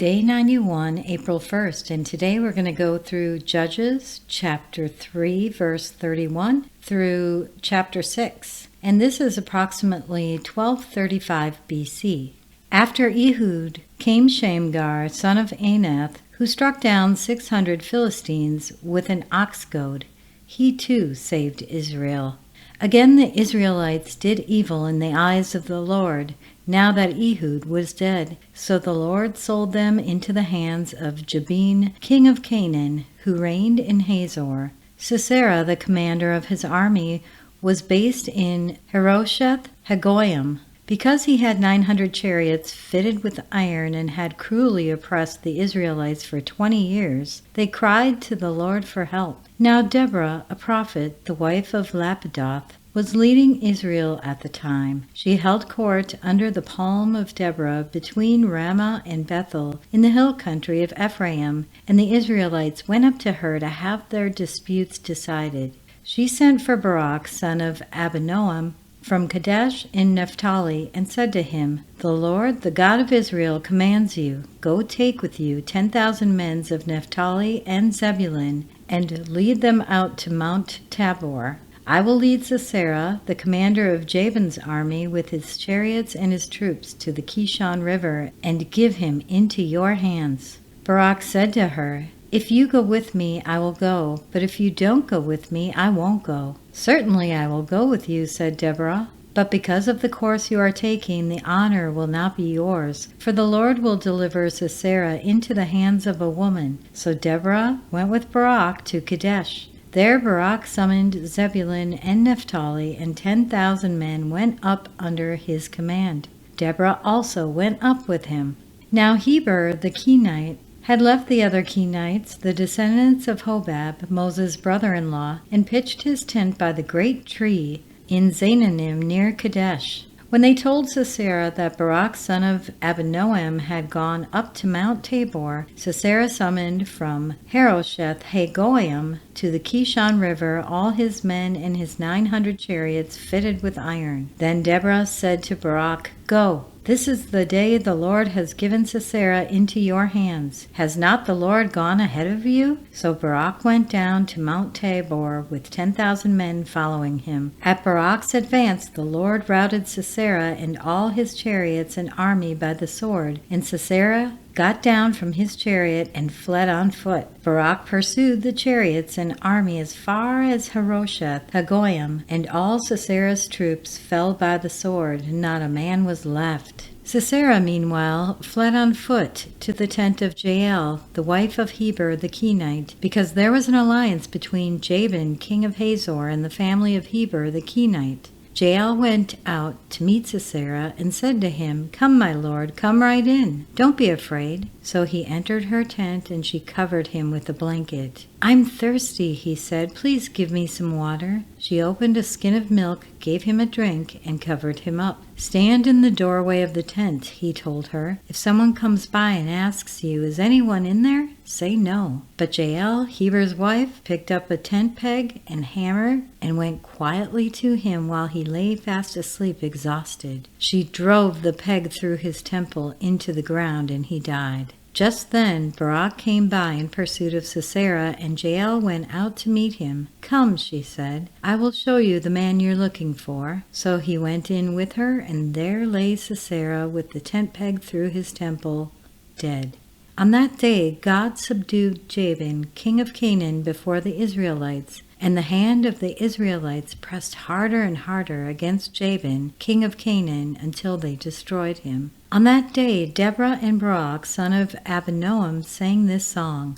Day 91, April 1st, and today we're going to go through Judges chapter 3, verse 31 through chapter 6, and this is approximately 1235 BC. After Ehud came Shamgar, son of Anath, who struck down 600 Philistines with an ox goad. He too saved Israel. Again the Israelites did evil in the eyes of the Lord, now that Ehud was dead. So the Lord sold them into the hands of Gideon, king of Canaan, who reigned in Hazor. Sisera, the commander of his army, was based in Harosheth Hagoyim. Because he had 900 chariots fitted with iron and had cruelly oppressed the Israelites for 20 years, they cried to the Lord for help. Now Deborah, a prophet, the wife of Lapidoth, was leading Israel at the time. She held court under the palm of Deborah between Ramah and Bethel in the hill country of Ephraim, and the Israelites went up to her to have their disputes decided. She sent for Barak, son of Abinoam, from Kadesh in Naphtali, and said to him, "The Lord, the God of Israel, commands you, go take with you 10,000 men of Naphtali and Zebulun, and lead them out to Mount Tabor. I will lead Sisera, the commander of Jabin's army, with his chariots and his troops to the Kishon River, and give him into your hands." Barak said to her, "If you go with me, I will go, but if you don't go with me, I won't go." "Certainly I will go with you," said Deborah, "but because of the course you are taking, the honor will not be yours, for the Lord will deliver Sisera into the hands of a woman." So Deborah went with Barak to Kadesh. There Barak summoned Zebulun and Naphtali, and 10,000 men went up under his command. Deborah also went up with him. Now Heber the Kenite had left the other Kenites, the descendants of Hobab, Moses' brother-in-law, and pitched his tent by the great tree in Zaanannim near Kadesh. When they told Sisera that Barak, son of Abinoam, had gone up to Mount Tabor, Sisera summoned from Harosheth Hagoyim to the Kishon River all his men and his 900 chariots fitted with iron. Then Deborah said to Barak, "Go. This is the day the Lord has given Sisera into your hands. Has not the Lord gone ahead of you?" So Barak went down to Mount Tabor with 10,000 men following him. At Barak's advance the Lord routed Sisera and all his chariots and army by the sword, and Sisera got down from his chariot and fled on foot. Barak pursued the chariots and army as far as Harosheth Hagoyim, and all Sisera's troops fell by the sword, not a man was left. Sisera, meanwhile, fled on foot to the tent of Jael, the wife of Heber the Kenite, because there was an alliance between Jabin, king of Hazor, and the family of Heber the Kenite. Jael went out to meet Sisera and said to him, "Come, my lord, come right in. Don't be afraid." So he entered her tent, and she covered him with a blanket. "I'm thirsty," he said. "Please give me some water." She opened a skin of milk, gave him a drink, and covered him up. "Stand in the doorway of the tent," he told her. "If someone comes by and asks you, 'Is anyone in there?' say no." But Jael, Heber's wife, picked up a tent peg and hammer and went quietly to him while he lay fast asleep, exhausted. She drove the peg through his temple into the ground, and he died. Just then Barak came by in pursuit of Sisera, and Jael went out to meet him. "Come," she said, "I will show you the man you're looking for." So he went in with her, and there lay Sisera with the tent peg through his temple, dead. On that day God subdued Jabin, king of Canaan, before the Israelites, and the hand of the Israelites pressed harder and harder against Jabin, king of Canaan, until they destroyed him. On that day Deborah and Barak, son of Abinoam, sang this song.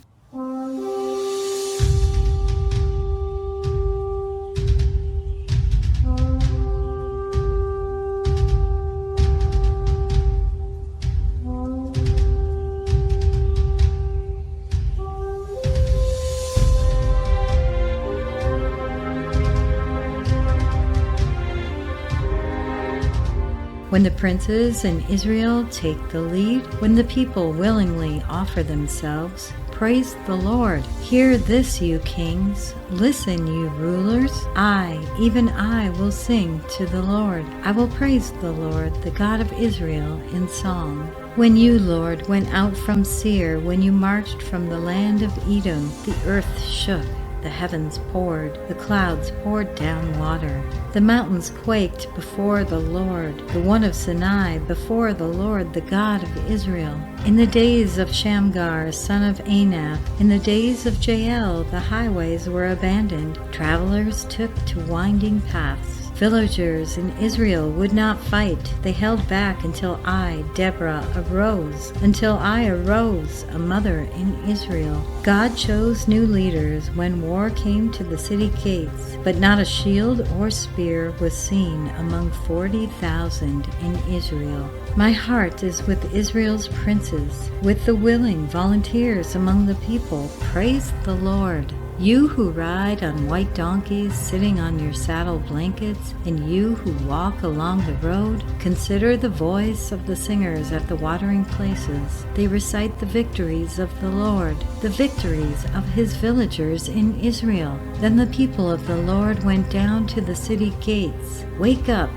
When the princes in Israel take the lead, when the people willingly offer themselves, praise the Lord. Hear this, you kings. Listen, you rulers. I, even I, will sing to the Lord. I will praise the Lord, the God of Israel, in song. When you, Lord, went out from Seir, when you marched from the land of Edom, the earth shook, the heavens poured, the clouds poured down water. The mountains quaked before the Lord, the one of Sinai, before the Lord, the God of Israel. In the days of Shamgar, son of Anath, in the days of Jael, the highways were abandoned. Travelers took to winding paths. Villagers in Israel would not fight. They held back until I, Deborah, arose, until I arose, a mother in Israel. God chose new leaders when war came to the city gates, but not a shield or spear was seen among 40,000 in Israel. My heart is with Israel's princes, with the willing volunteers among the people. Praise the Lord. You who ride on white donkeys, sitting on your saddle blankets, and you who walk along the road, consider the voice of the singers at the watering places. They recite the victories of the Lord, the victories of his villagers in Israel. Then the people of the Lord went down to the city gates. Wake up,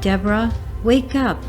Deborah. Wake up,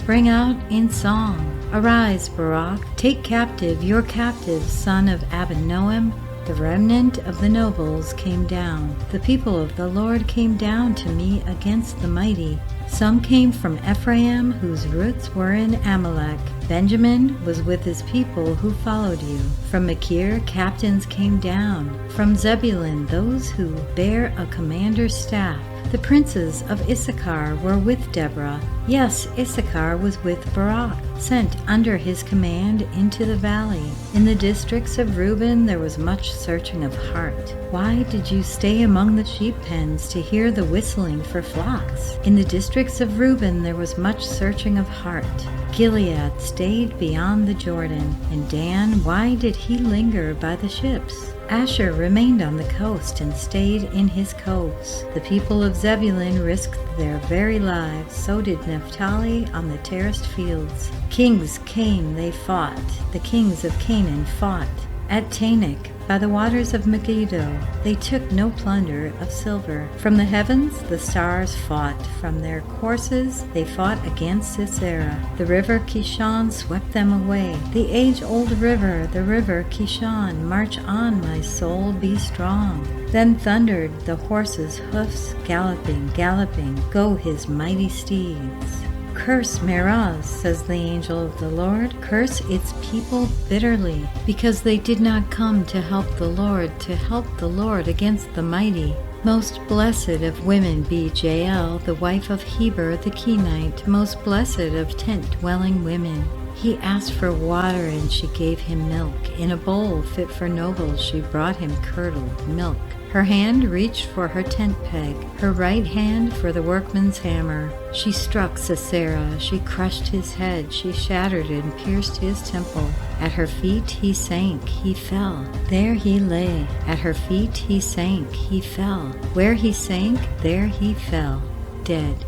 bring out in song. Arise, Barak, take captive your captive son of Abinoam. The remnant of the nobles came down. The people of the Lord came down to me against the mighty. Some came from Ephraim, whose roots were in Amalek. Benjamin was with his people who followed you. From Machir, captains came down. From Zebulun, those who bear a commander's staff. The princes of Issachar were with Deborah. Yes, Issachar was with Barak, sent under his command into the valley. In the districts of Reuben there was much searching of heart. Why did you stay among the sheep pens to hear the whistling for flocks? In the districts of Reuben there was much searching of heart. Gilead stayed beyond the Jordan, and Dan, why did he linger by the ships? Asher remained on the coast and stayed in his coves. The people of Zebulun risked their very lives, so did Naphtali on the terraced fields. Kings came, they fought. The kings of Canaan fought. At Tanakh, by the waters of Megiddo, they took no plunder of silver. From the heavens the stars fought. From their courses they fought against Sisera. The river Kishon swept them away. The age-old river, the river Kishon, march on, my soul, be strong. Then thundered the horses' hoofs, galloping, galloping, go his mighty steeds. Curse Meroz, says the angel of the Lord, curse its people bitterly, because they did not come to help the Lord against the mighty. Most blessed of women be Jael, the wife of Heber the Kenite, most blessed of tent-dwelling women. He asked for water, and she gave him milk. In a bowl fit for nobles she brought him curdled milk. Her hand reached for her tent peg, her right hand for the workman's hammer. She struck Sisera, she crushed his head, she shattered and pierced his temple. At her feet he sank, he fell. There he lay. At her feet he sank, he fell. Where he sank, there he fell, dead.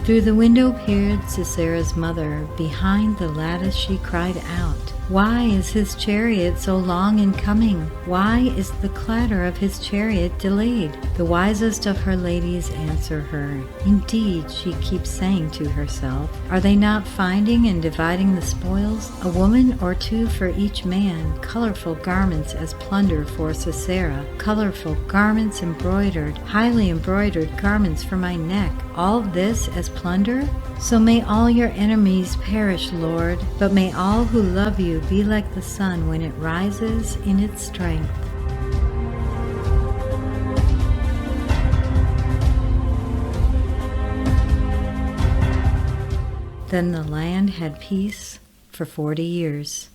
Through the window peered Sisera's mother. Behind the lattice she cried out, why is his chariot so long in coming? Why is the clatter of his chariot delayed? The wisest of her ladies answer her. Indeed, she keeps saying to herself, are they not finding and dividing the spoils? A woman or two for each man, colorful garments as plunder for Sisera, colorful garments embroidered, highly embroidered garments for my neck, all this as plunder? So may all your enemies perish, Lord, but may all who love you be like the sun when it rises in its strength. Then the land had peace for 40 years.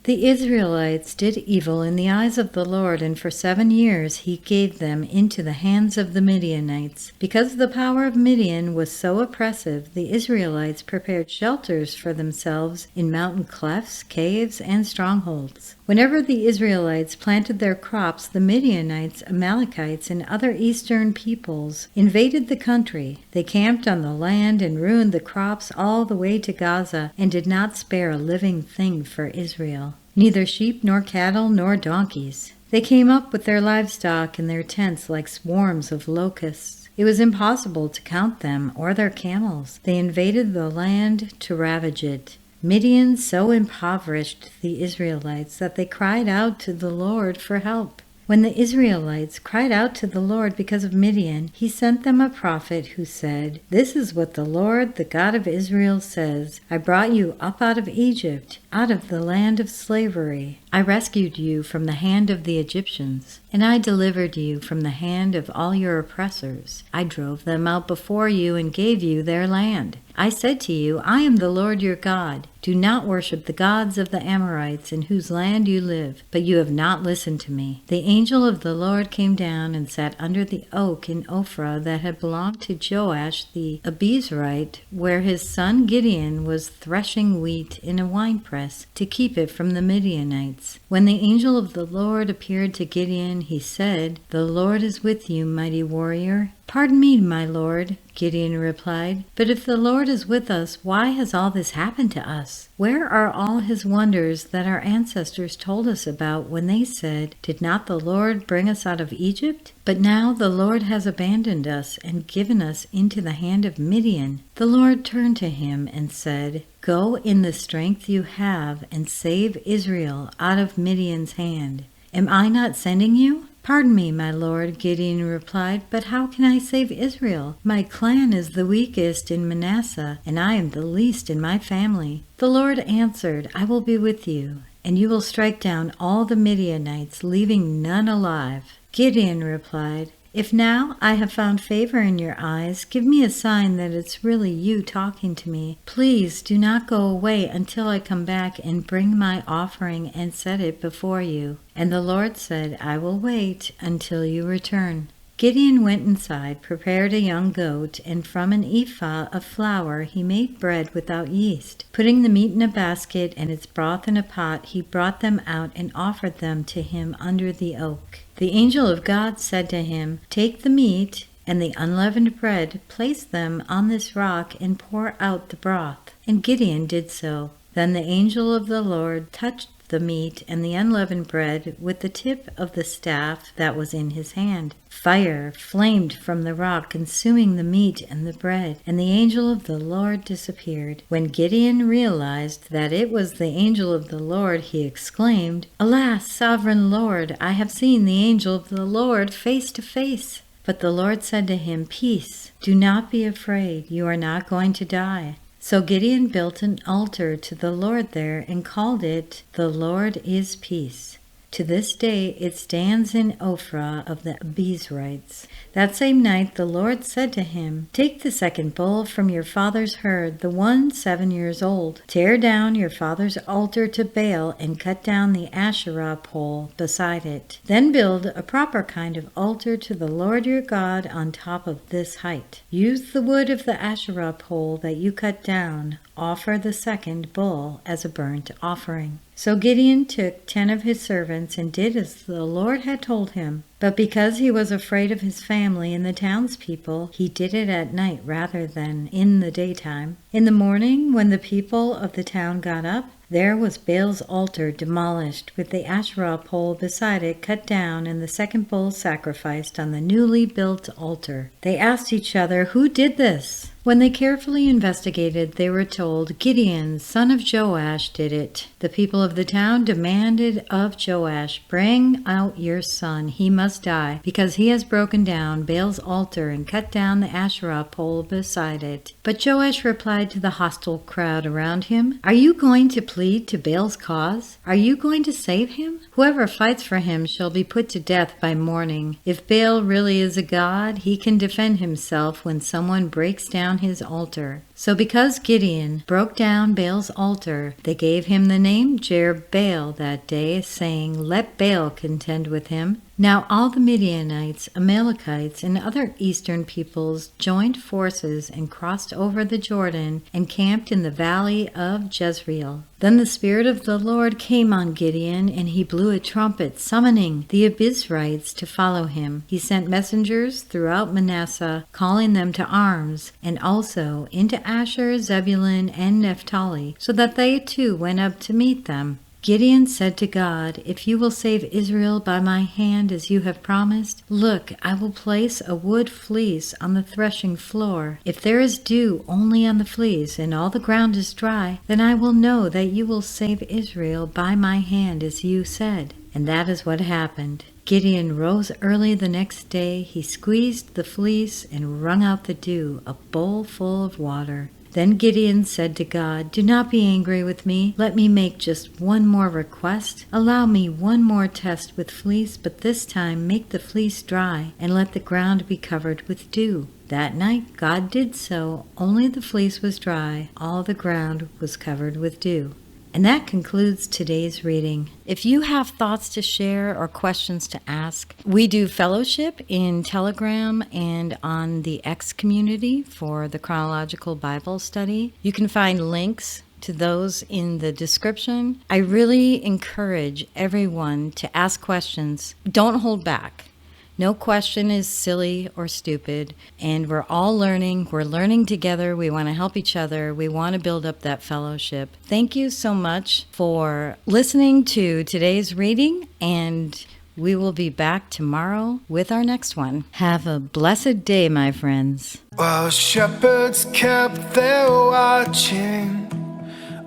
The Israelites did evil in the eyes of the Lord, and for 7 years he gave them into the hands of the Midianites. Because the power of Midian was so oppressive, the Israelites prepared shelters for themselves in mountain clefts, caves, and strongholds. Whenever the Israelites planted their crops, the Midianites, Amalekites, and other eastern peoples invaded the country. They camped on the land and ruined the crops all the way to Gaza, and did not spare a living thing for Israel. Neither sheep nor cattle nor donkeys. They came up with their livestock in their tents like swarms of locusts. It was impossible to count them or their camels. They invaded the land to ravage it. Midian so impoverished the Israelites that they cried out to the Lord for help. When the Israelites cried out to the Lord because of Midian, he sent them a prophet who said, "This is what the Lord, the God of Israel, says. I brought you up out of Egypt, out of the land of slavery. I rescued you from the hand of the Egyptians, and I delivered you from the hand of all your oppressors. I drove them out before you and gave you their land. I said to you, I am the Lord your God. Do not worship the gods of the Amorites in whose land you live, but you have not listened to me." The angel of the Lord came down and sat under the oak in Ophrah that had belonged to Joash the Abiezrite, where his son Gideon was threshing wheat in a winepress to keep it from the Midianites. When the angel of the Lord appeared to Gideon, he said, "The Lord is with you, mighty warrior." "Pardon me, my lord," Gideon replied, "but if the Lord is with us, why has all this happened to us? Where are all his wonders that our ancestors told us about when they said, 'Did not the Lord bring us out of Egypt?' But now the Lord has abandoned us and given us into the hand of Midian." The Lord turned to him and said, "Go in the strength you have and save Israel out of Midian's hand. Am I not sending you?" "Pardon me, my lord," Gideon replied, "but how can I save Israel? My clan is the weakest in Manasseh, and I am the least in my family." The Lord answered, "I will be with you, and you will strike down all the Midianites, leaving none alive." Gideon replied, "If now I have found favor in your eyes, give me a sign that it's really you talking to me. Please do not go away until I come back and bring my offering and set it before you." And the Lord said, "I will wait until you return." Gideon went inside, prepared a young goat, and from an ephah of flour he made bread without yeast. Putting the meat in a basket and its broth in a pot, he brought them out and offered them to him under the oak. The angel of God said to him, "Take the meat and the unleavened bread, place them on this rock, and pour out the broth." And Gideon did so. Then the angel of the Lord touched the meat and the unleavened bread with the tip of the staff that was in his hand. Fire flamed from the rock, consuming the meat and the bread, and the angel of the Lord disappeared. When Gideon realized that it was the angel of the Lord, he exclaimed, "Alas, sovereign Lord, I have seen the angel of the Lord face to face." But the Lord said to him, "Peace, do not be afraid, you are not going to die." So Gideon built an altar to the Lord there and called it, "The Lord is Peace." To this day it stands in Ophrah of the Abiezrites. That same night the Lord said to him, "Take the second bull from your father's herd, the one 7 years old. Tear down your father's altar to Baal and cut down the Asherah pole beside it. Then build a proper kind of altar to the Lord your God on top of this height. Use the wood of the Asherah pole that you cut down. Offer the second bull as a burnt offering." So Gideon took 10 of his servants and did as the Lord had told him. But because he was afraid of his family and the townspeople, he did it at night rather than in the daytime. In the morning, when the people of the town got up, there was Baal's altar demolished, with the Asherah pole beside it cut down, and the second bull sacrificed on the newly built altar. They asked each other, "Who did this?" When they carefully investigated, they were told, "Gideon, son of Joash, did it." The people of the town demanded of Joash, "Bring out your son, he must die, because he has broken down Baal's altar and cut down the Asherah pole beside it." But Joash replied to the hostile crowd around him, "Are you going to plead to Baal's cause? Are you going to save him? Whoever fights for him shall be put to death by morning. If Baal really is a god, he can defend himself when someone breaks down his altar." So because Gideon broke down Baal's altar, they gave him the name Jerubbaal that day, saying, "Let Baal contend with him." Now all the Midianites, Amalekites, and other eastern peoples joined forces and crossed over the Jordan and camped in the valley of Jezreel. Then the Spirit of the Lord came on Gideon, and he blew a trumpet, summoning the Abiezrites to follow him. He sent messengers throughout Manasseh, calling them to arms, and also into Asher, Zebulun, and Naphtali, so that they too went up to meet them. Gideon said to God, "If you will save Israel by my hand as you have promised, look, I will place a wood fleece on the threshing floor. If there is dew only on the fleece and all the ground is dry, then I will know that you will save Israel by my hand as you said." And that is what happened. Gideon rose early the next day. He squeezed the fleece and wrung out the dew, a bowl full of water. Then Gideon said to God, "Do not be angry with me. Let me make just one more request. Allow me one more test with fleece, but this time make the fleece dry and let the ground be covered with dew." That night God did so. Only the fleece was dry. All the ground was covered with dew. And that concludes today's reading. If you have thoughts to share or questions to ask, we do fellowship in Telegram and on the X community for the Chronological Bible Study. You can find links to those in the description. I really encourage everyone to ask questions. Don't hold back. No question is silly or stupid, and we're all learning. We're learning together. We want to help each other. We want to build up that fellowship. Thank you so much for listening to today's reading, and we will be back tomorrow with our next one. Have a blessed day, my friends. While shepherds kept their watching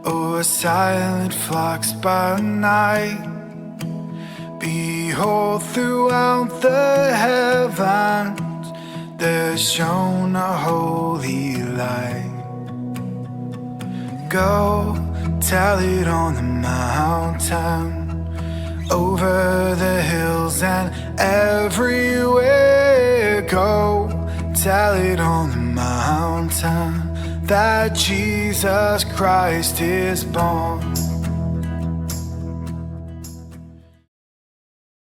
over silent flocks by night, behold, throughout the heavens there shone a holy light. Go tell it on the mountain, over the hills and everywhere. Go tell it on the mountain that Jesus Christ is born.